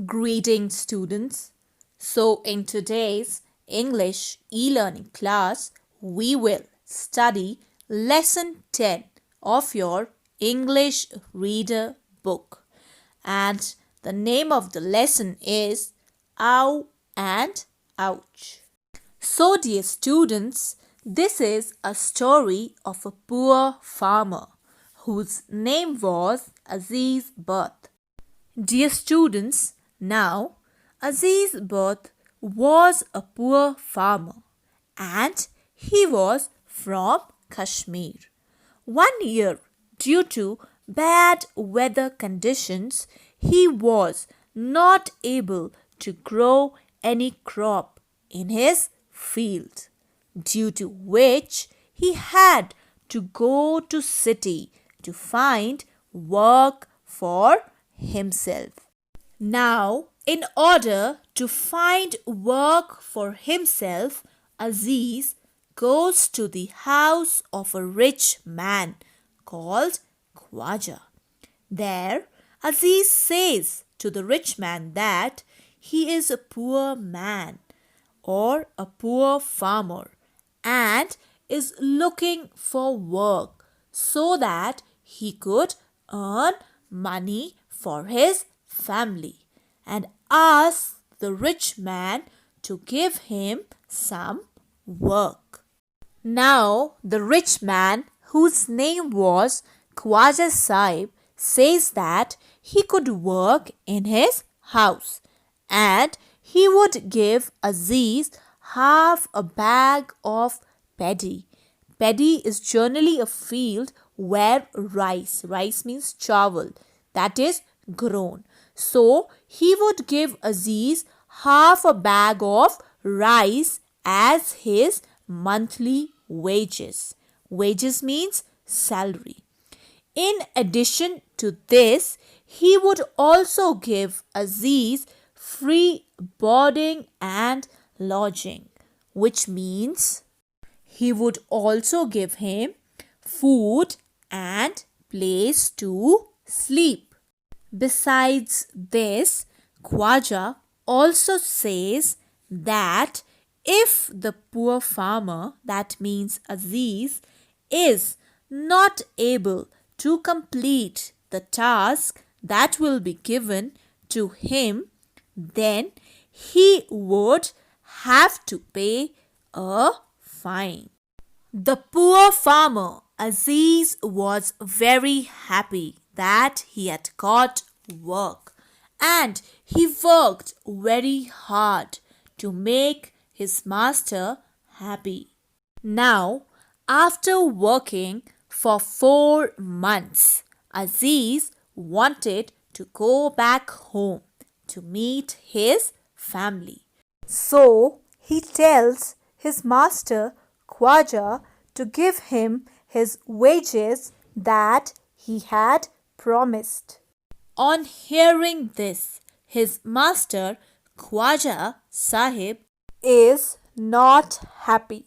Greetings, students. So, in today's English e-learning class, we will study lesson 10 of your English reader book. And the name of the lesson is Ow and Ouch. So, dear students, this is a story of a poor farmer whose name was Aziz Butt. Dear students, now Aziz Butt was a poor farmer and he was from Kashmir. One year, due to bad weather conditions, he was not able to grow any crop in his field, due to which he had to go to city to find work for himself. Now, in order to find work for himself, Aziz goes to the house of a rich man called Khwaja. There, Aziz says to the rich man that he is a poor man or a poor farmer and is looking for work so that he could earn money for his family, and asks the rich man to give him some work. Now, the rich man, whose name was Khwaja Sahib, says that he could work in his house and he would give Aziz half a bag of paddy. Paddy is generally a field where rice means chawal, that is grown. So he would give Aziz half a bag of rice as his monthly wages. Wages means salary. In addition to this, he would also give Aziz free boarding and lodging, which means he would also give him food and place to sleep. Besides this, Khwaja also says that if the poor farmer, that means Aziz, is not able to complete the task that will be given to him, then he would have to pay a fine. The poor farmer Aziz was very happy that he had got work and he worked very hard to make his master happy. Now, after working for 4 months, Aziz wanted to go back home to meet his family. So, he tells his master Khwaja to give him his wages that he had promised. On hearing this, his master Khwaja Sahib is not happy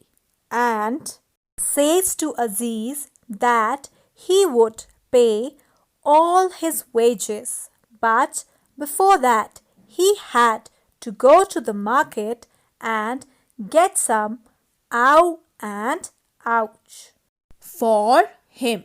and says to Aziz that he would pay all his wages, but before that he had to go to the market and get some ow and ouch for him.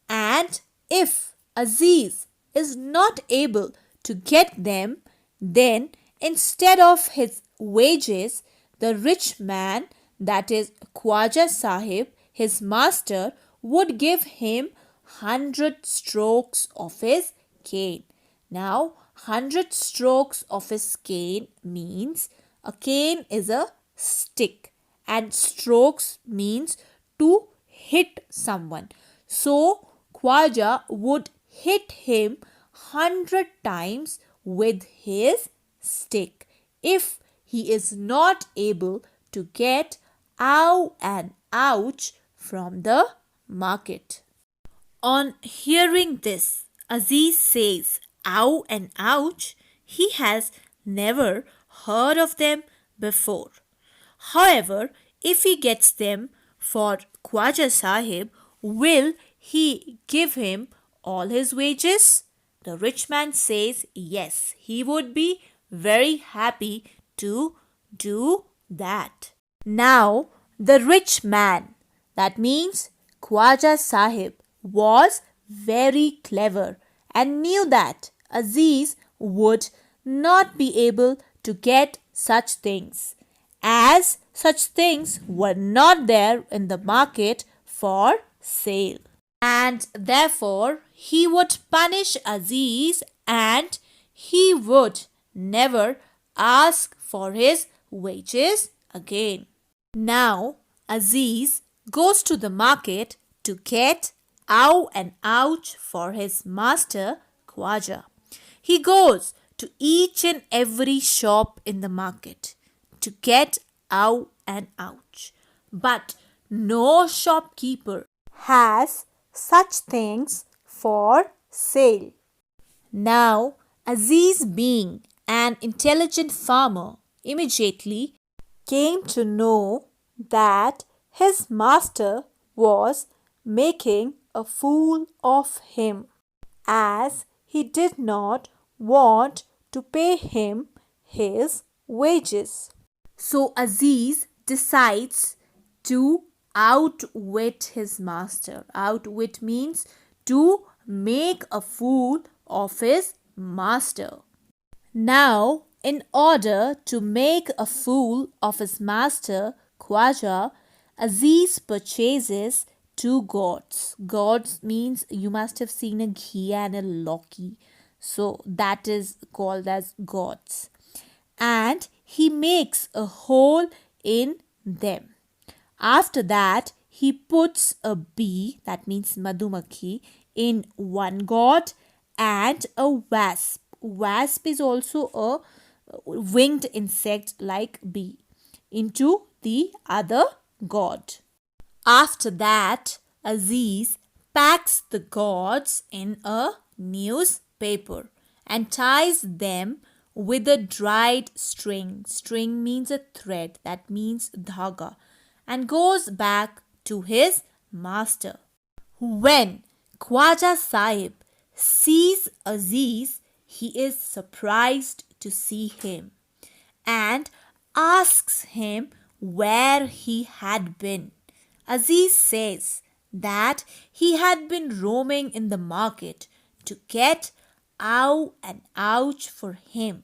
And if Aziz is not able to get them, then instead of his wages, the rich man, that is Khwaja Sahib, his master, would give him 100 strokes of his cane. Now, 100 strokes of his cane means a cane is a stick and strokes means to hit someone. So, Khwaja would hit him 100 times with his stick if he is not able to get ow and ouch from the market. On hearing this, Aziz says ow and ouch. He has never heard of them before. However, if he gets them for Khwaja Sahib, will he give him all his wages? the rich man says yes, he would be very happy to do that. Now, the rich man, that means Khwaja Sahib, was very clever and knew that Aziz would not be able to get such things, as such things were not there in the market for sale. And therefore, he would punish Aziz and he would never ask for his wages again. Now, Aziz goes to the market to get ow and ouch for his master Khwaja. He goes to each and every shop in the market to get ow and ouch. But no shopkeeper has such things for sale. Now, Aziz, being an intelligent farmer, immediately came to know that his master was making a fool of him, as he did not want to pay him his wages. So Aziz decides to outwit his master. Outwit means to make a fool of his master. Now, in order to make a fool of his master Khwaja, Aziz purchases two gods. Gods means you must have seen a ghee and a loki. So that is called as gods. And he makes a hole in them. After that, he puts a bee, that means madhumakhi, in one god and a wasp. Wasp is also a winged insect like bee, into the other god. After that, Aziz packs the gods in a newspaper and ties them with a dried string. String means a thread, that means dhaga, and goes back to his master. When Khwaja Sahib sees Aziz, he is surprised to see him and asks him where he had been. Aziz says that he had been roaming in the market to get ow and ouch for him,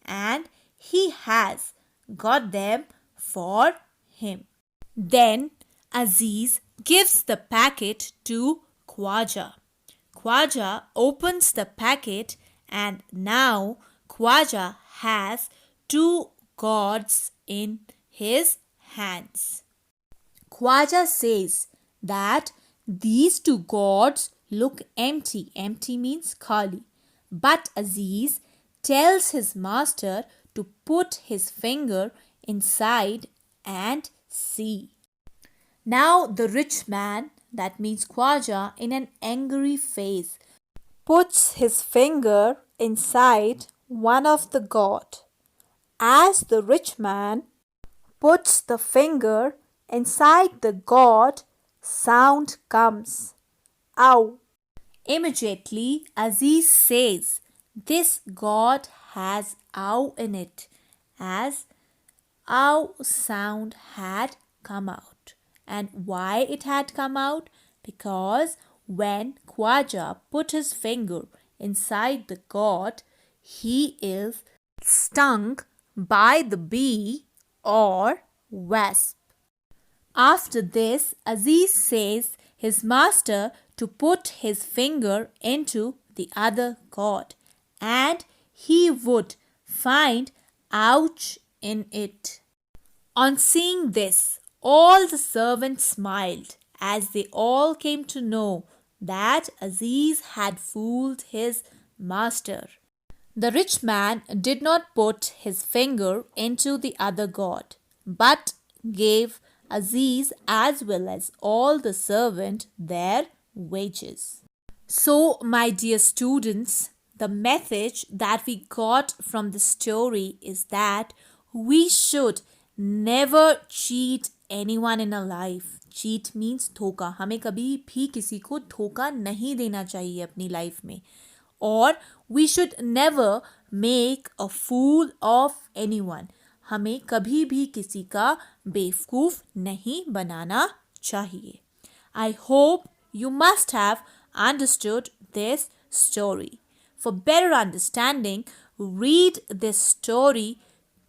and he has got them for him. Then Aziz gives the packet to Khwaja. Khwaja opens the packet and now Khwaja has two gods in his hands. Khwaja says that these two gods look empty. Empty means khali. But Aziz tells his master to put his finger inside and see. Now the rich man, that means Khwaja, in an angry face, puts his finger inside one of the god. As the rich man puts the finger inside the god, sound comes. Ow! Immediately Aziz says, this god has ow in it, as ow sound had come out. And why it had come out? Because when Khwaja put his finger inside the god, he is stung by the bee or wasp. After this, Aziz says his master to put his finger into the other god, and he would find ouch in it. On seeing this, all the servants smiled, as they all came to know that Aziz had fooled his master. The rich man did not put his finger into the other god, but gave Aziz as well as all the servants their wages. So, my dear students, the message that we got from the story is that we should never cheat anyone in our life. Cheat means धोखा. हमें कभी भी किसी को धोखा नहीं देना चाहिए अपनी लाइफ में. or we should never make a fool of anyone. हमें कभी भी किसी का बेवकूफ नहीं बनाना चाहिए. I hope you must have understood this story. For better understanding, read this story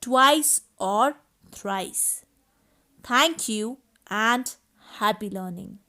twice or thrice. Thank you and happy learning.